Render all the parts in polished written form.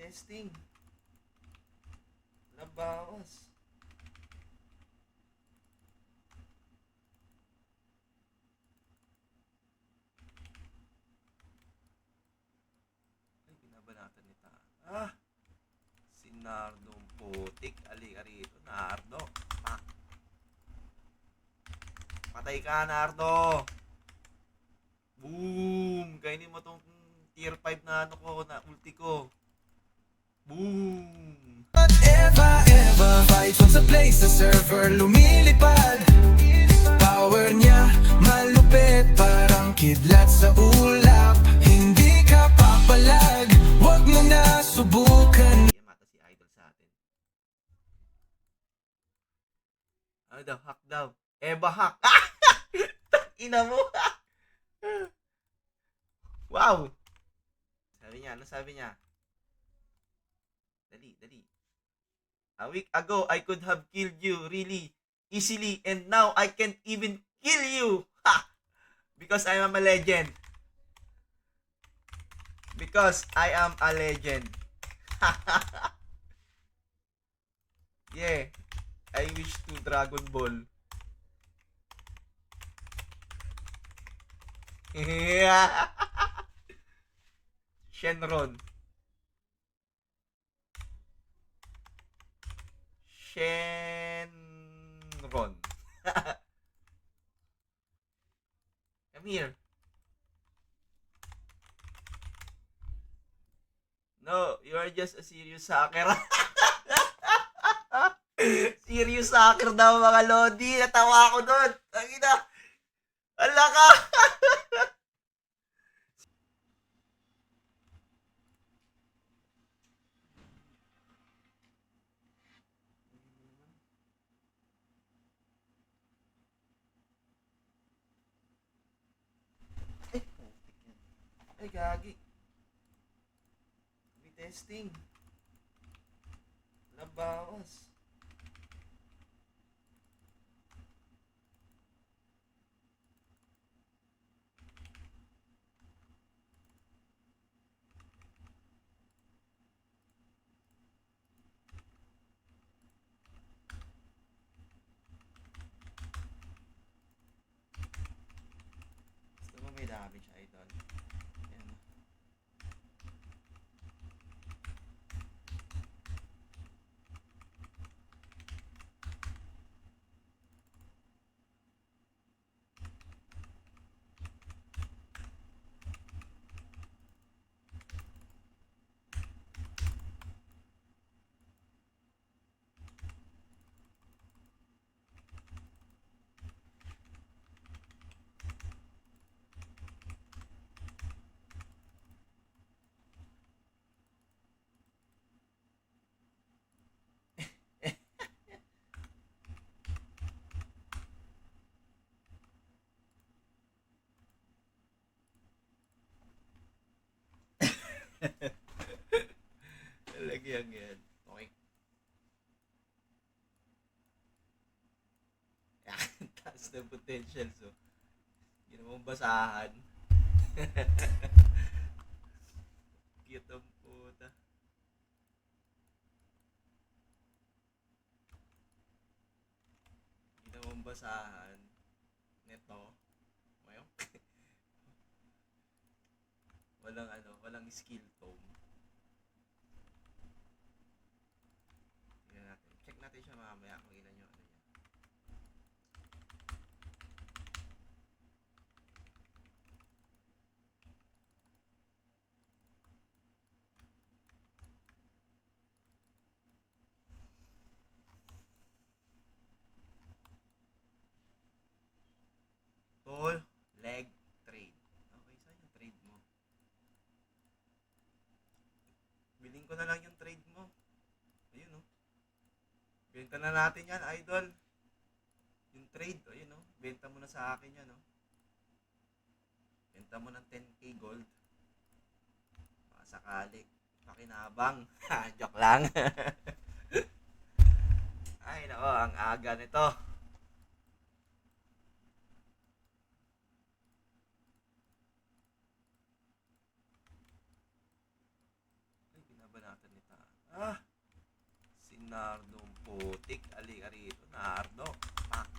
Testing. Nabawas. Ay, binabanatan nita. Si Nardong putik. Ali rito, Nardo. Pak. Patay ka, Nardo. Boom! Kainin mo tong tier 5 na ano ko, na ulti ko. Boom! If I ever fight from sa place sa server lumilipad, power niya malupit parang kidlat sa ulap. Hindi ka papalag, wag mo na subukan. Mata si Idol sa atin. Ano daw? Hack daw. Eba hack. Ina mo. Wow! Sabi niya, ano sabi niya? Dali. A week ago, I could have killed you really easily and now I can't even kill you. Ha! Because I am a legend. Because I am a legend. Yeah. I wish to Dragon Ball. Shenron. Shenron. Come here. No, you are just a serious hacker. Serious hacker daw mga Lodi. Natawa ako doon. Tangina. Ala ka. Ay, putik yan. Ay, gagi. Testing. Nabawas. Gusto mo may damage, Idol? Yan. Lagyan yan. Okay. Yan, taas ng potential. So, ginawang basahan. Cute ang puta. Ginawang basahan. Neto. Ngayon. Walang skill tome. Tingnan natin. Check natin siya mamaya kung ilan yung ano niya. Tol, leg trade. Okay, saan yung trade mo? Biling ko na lang yung trade mo. Ayun, oh. Benta na natin yan, Idol. Yung trade, ayun, oh. Benta mo na sa akin yan, oh. Benta mo ng 10k gold. Baka sakali. Pakinabang. Joke lang. Ay, nako, ang aga nito. Ay, binabanatan nito. Nardong putik. Alika rito, Nardo. Pak.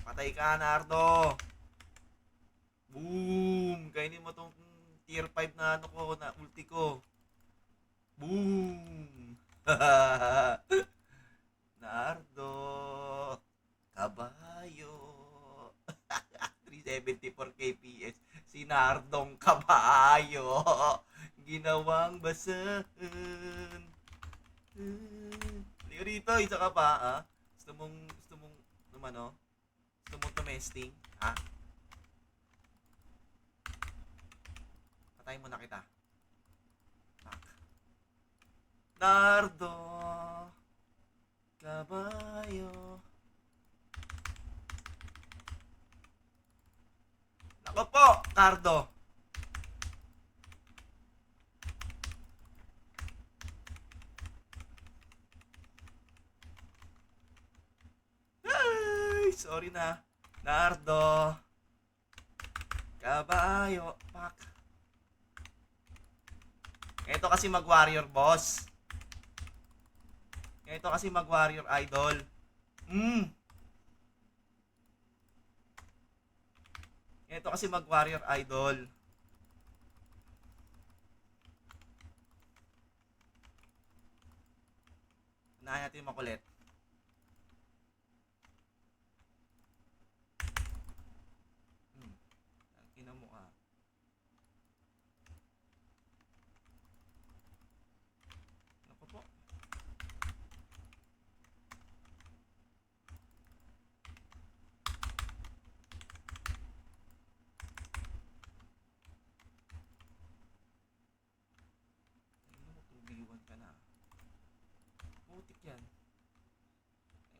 Patay ka, Nardo. Boom! Kainin mo tong tier 5 na ano ko, na ulti ko. Boom! Nardo. Kabayo. 374 kps. Si Nardong Kabayo. Ginawang basahan. Halika rito, isa ka pa, ah. Gusto mong, ano? Gusto mong tumesting, ha? Patayin mo na kita. Tak. Nardo. Kabayo. Nako po, Nardo. Ay, sorry na. Nardo. Kabayo. Pak. Ito kasi mag-warrior, boss. Ito kasi mag-warrior, idol. Ito kasi mag-warrior, idol. Unahin natin yung makulit. Ina mo ah. Naku po. Tingnan mo, 2v1 ka na. Putik yan.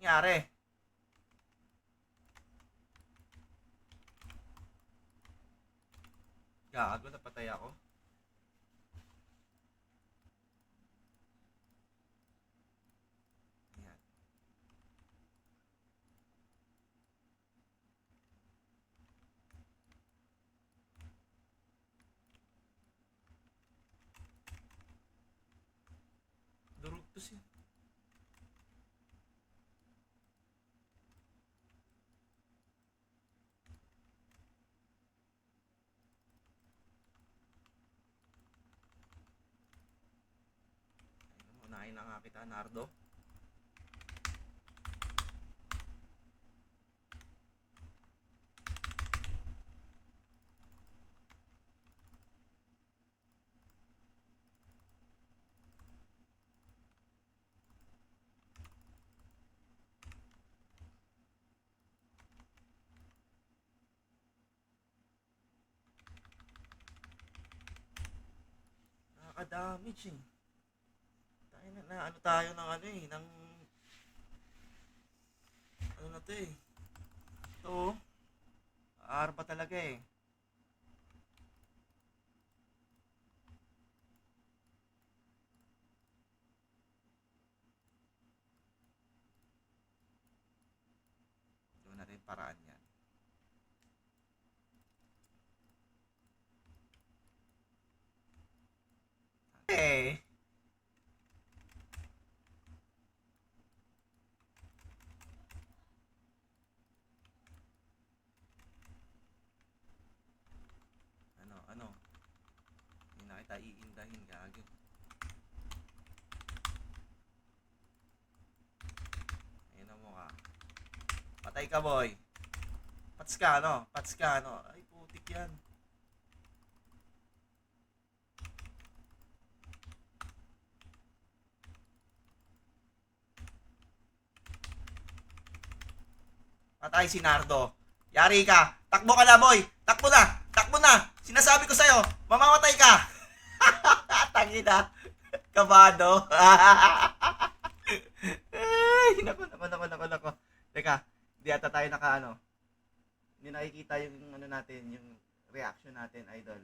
Nangyari. Gago, napatay ako. Ayan. Durog to siya. Unahin na nga kita, Nardo. Nakaka-damage eh. Ano tayo ng ano eh, ng ano na to eh. Ito, arba talaga eh. Doon natin paraan yan. Okay. Ano? Hindi na kita iindahin, gagawin. Ayun mo ka. Patay ka, boy. Pats ka, no? Pats ka, no? Ay, putik yan. Patay si Nardo. Yari ka. Takbo ka na, boy. Takbo na. Takbo na. Sinasabi ko sa'yo, mamamatay ka. Tangina. Kabado. Ay, nako. Teka, hindi ata tayo naka. Hindi nakikita yung ano natin, yung reaction natin, idol.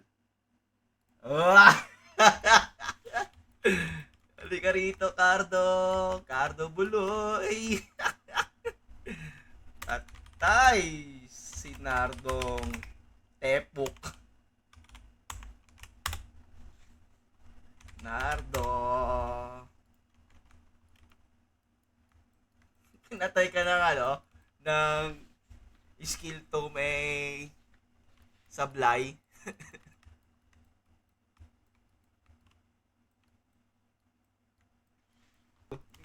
Halika rito, Cardo. Cardo Buloy. Patay si Nardong Tepuk. Nardo. sablay.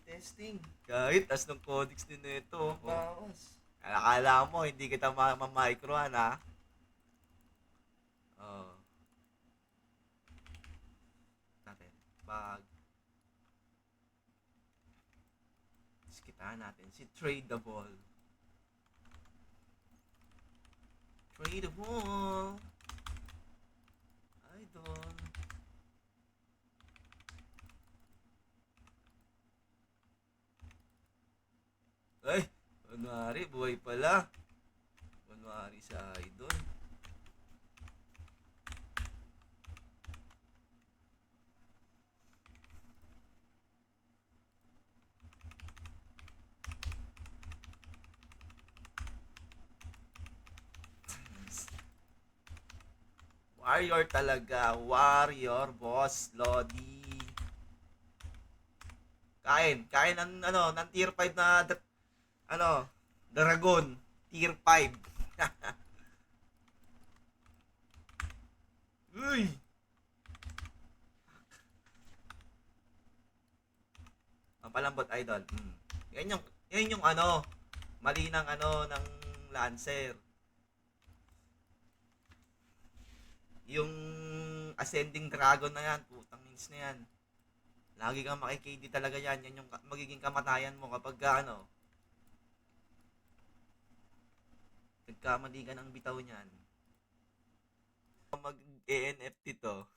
Testing. Kahit as ng codex din nito. Bawas. Akala mo, hindi kita ma-microan, ha? Oh. Natin. Bag. Kitaan natin si Tradable. Tradable. Idol. Ay, kunwari, buhay pala. Kunwari sa idol. Warrior talaga. Warrior, boss. Lodi. Kain ng ano, ng tier 5 na ano, dragon. Tier 5. Uy. Ang palambot, idol. Yan yung ano, mali ng ano, ng Lancer. Yung ascending dragon na yan, putang ins na yan. Lagi kang maki-KD talaga yan. Yan yung magiging kamatayan mo kapag ano, nagkamali ka ng bitaw niyan. Mag-ENFT to.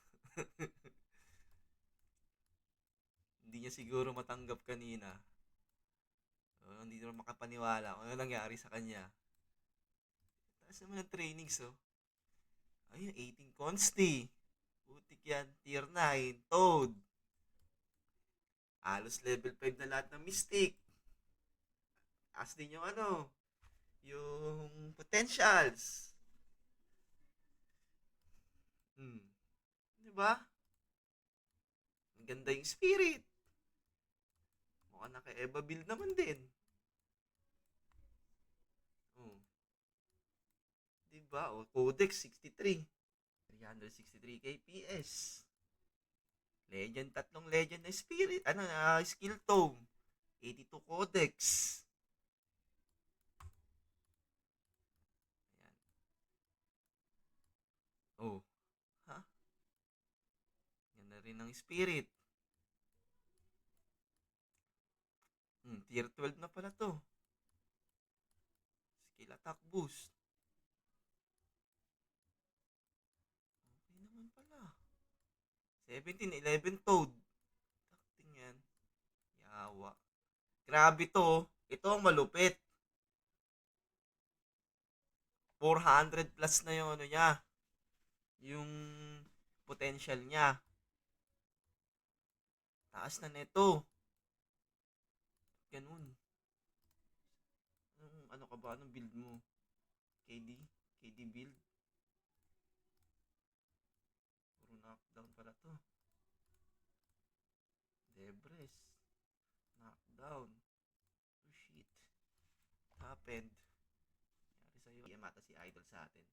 Hindi niya siguro matanggap kanina. Hindi naman makapaniwala kung ano nangyari sa kanya. Taas naman ng trainings, oh. Ayun, 18 Consti. Putik yan. Tier 9. Toad. Halos level 5 na lahat ng Mystic. Taas din yung ano, yung potentials. Diba? Ang ganda yung spirit. Mukhang naka-Eva build naman din. Diba? O, Codex 63. 363 KPS. Legend, tatlong legend na spirit. Ano na, skill tome. 82 Codex. Ayan. Oh. Ha? Yan na rin ang spirit. Tier 12 na pala to. Skill attack boost. Naman pala. 17, 11 Toad. Takting yan. Yawa. Grabe to. Ito ang malupit. 400 plus na yung ano niya. Yung potential niya. Taas na nito. Ganun. Ano ka ba? Anong build mo? KD? KD build? Knockdown pala to. Debres. Knockdown. Oh shit. What happened? Nangyari sa'yo. Yamata si Idol sa atin.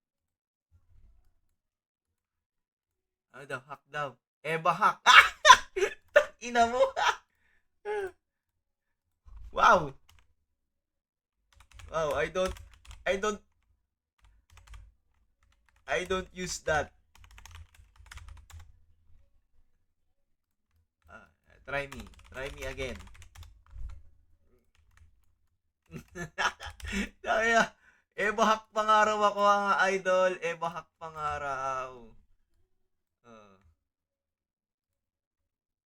Ano daw? Hack daw. Eba hack. Ina mo. Wow. Wow, I don't use that. Try me again. Kaya, ebahak pangaraw ako ang idol. Ebahak pangaraw.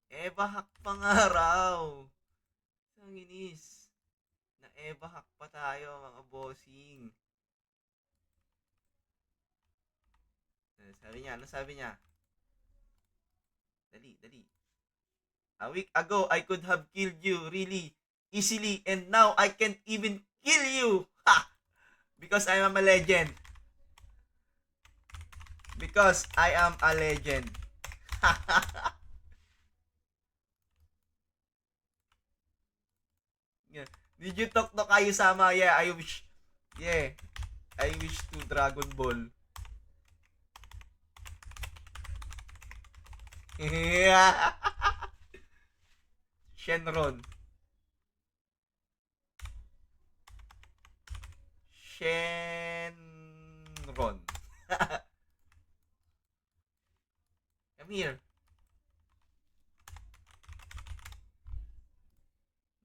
Ebahak pangaraw. Ang inis. Na ebahak pa tayo mga bossing. Ano sabi niya? Dali. A week ago, I could have killed you really easily, and now I can't even kill you. Ha! Because I am a legend. Because I am a legend. Did you talk to Kayu-sama? Yeah, I wish to Dragon Ball. Shenron. Shenron. Come here.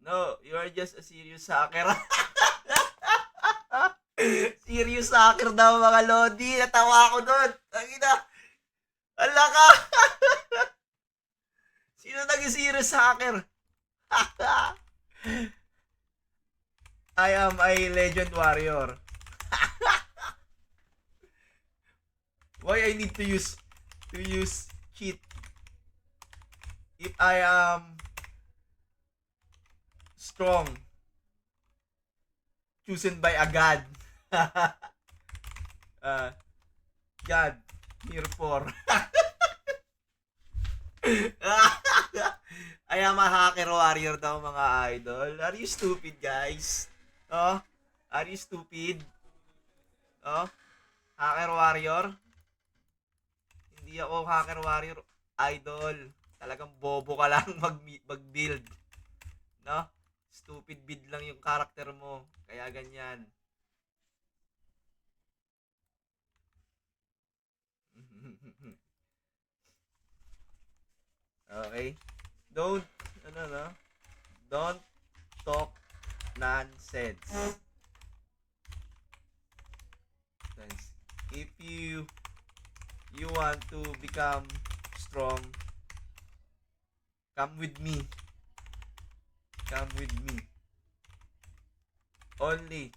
No, you are just a serious hacker. Serious hacker daw mga Lodi. Natawa ako doon. Tangina. Ala ka. Sino naging serious hacker? I am a legend warrior. Why I need to use cheat if I am strong, chosen by a god. God, herefore. I am a hacker warrior daw mga idol. Are you stupid guys? Oh? Are you stupid? Oh? Hacker warrior? Hindi ako hacker warrior idol. Talagang bobo ka lang mag-build. No? Stupid build lang yung karakter mo. Kaya ganyan. Okay? Don't Don't talk nonsense. If you want to become strong, come with me. Come with me. Only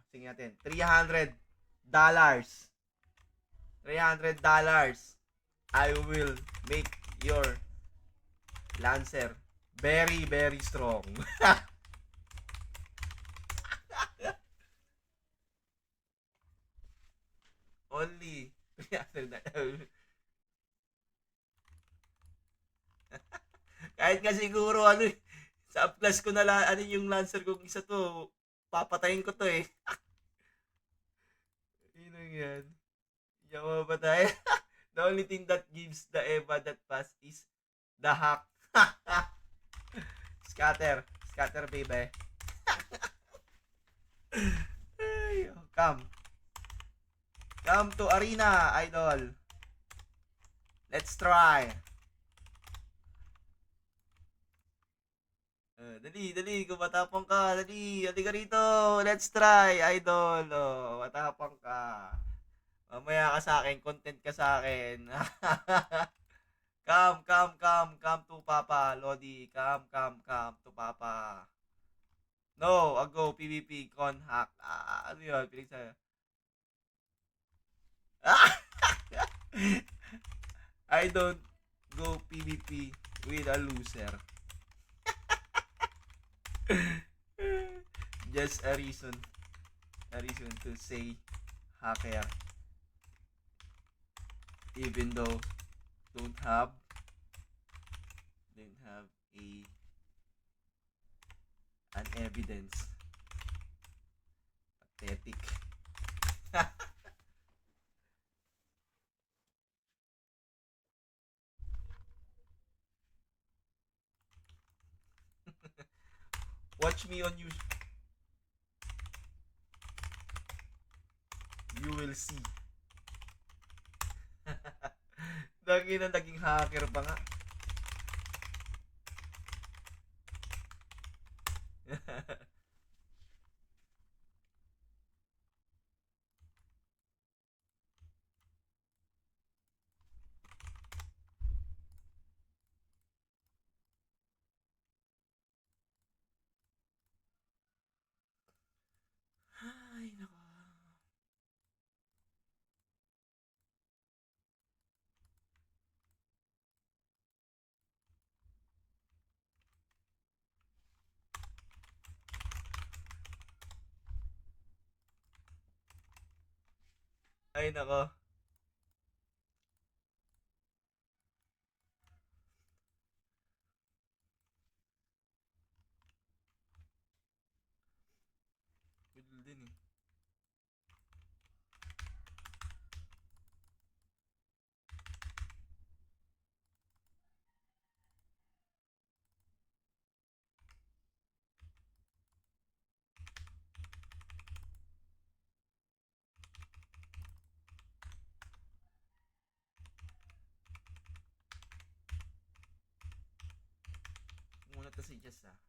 sige natin, $300. $300. I will make your Lancer very, very strong. Only $300. Kahit nga siguro sa upclass ko na lang yung Lancer kong isa to, papatayin ko to eh. Yun yan. Hindi ako mapatay. The only thing that gives the Eva that pass is the hack. Scatter, baby. Come to arena, idol. Let's try. Dali, kumatapang ka. Dali, halika rito. Let's try, idol. Oh, matapang ka. Mamaya ka sa akin, content ka sa akin. Come to Papa, Lodi. Come to Papa. No, go PvP, con hack. Ano yun? Piling sa'yo. I don't go PvP with a loser. Just a reason to say hacker. Even though don't have an evidence. Pathetic. Watch me on YouTube. You will see. Naging hacker pa nga. Ay, nako. Ay, nako. Budol din eh. to si Jess ah.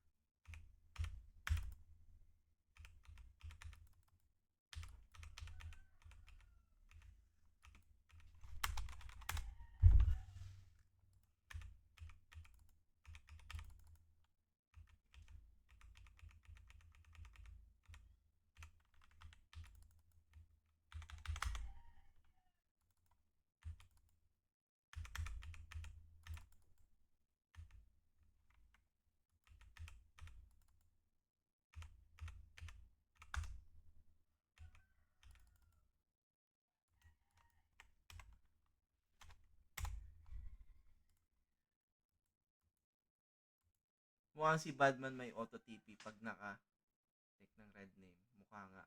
Mukhang si Badman may auto TP pag naka-check ng red name. Mukha nga.